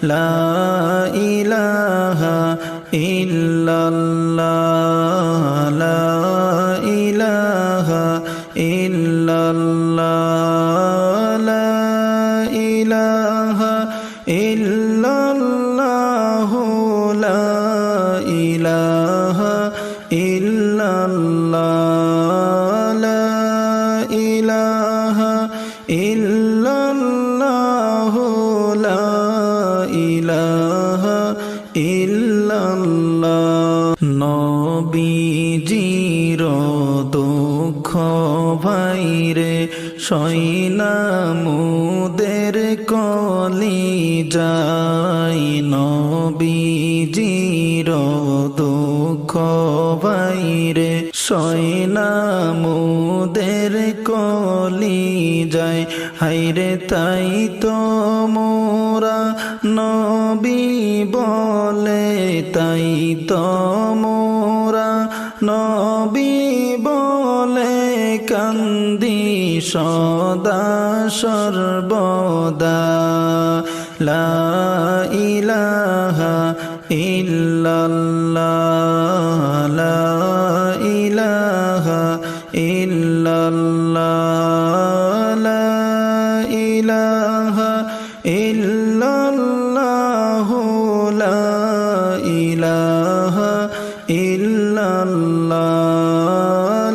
লা ইলাহা ইল্লাল্লাহ লা ইলাহা ইল্লাল্লাহ লা ইলাহা ইল্লাল্লাহ লা ইলাহা ইল্লাল্লাহ লা ইলাহা ইল্লাল্লাহ লা ইলাহা ইল্লাল্লাহ নবীজির দুঃখ ভাইরে সইনা মুদের কলি যায় নবীজির দুঃখ ভাইরে সইনা মুদের কলি যায় হাইরে তাই তো মোরা নবী বলে তাই তো মোরা নবী বলে কান্দি সদা সর্বদা লা ইলাহা ইল্লাল্লাহ লা ইলাহা ইল্লাল্লাহ লা ইলাহা ইল্লাল্লাহ লা ইলাহা ইল্লাল্লাহ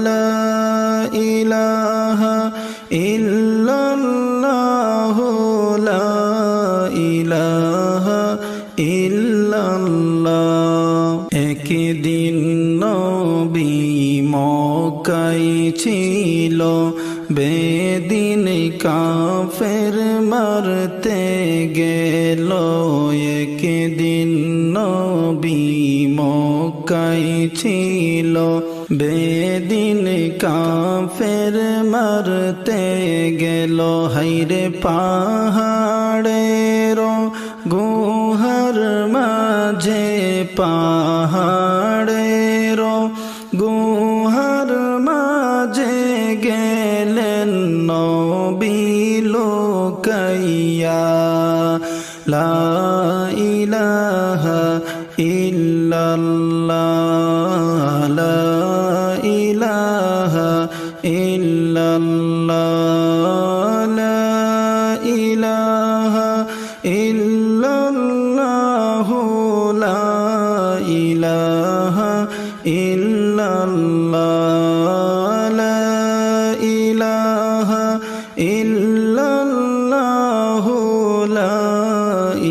লা ইলাহা ইল্লাল্লাহ লা ইলাহা ইল্লাল্লাহ একদিন নবী মক্কায় ছিল বেদিন কাফের মারতে গেল একদিন নবী মক্কায় ছিল বেদিন কাফের মারতে গেল হাইরে পাহাড়ের গুহার মাঝে পাহাড়ের গুহার মাঝে গেলেন নবী লুকাইয়া লা ইলাহা ইল্লাল্লাহ লা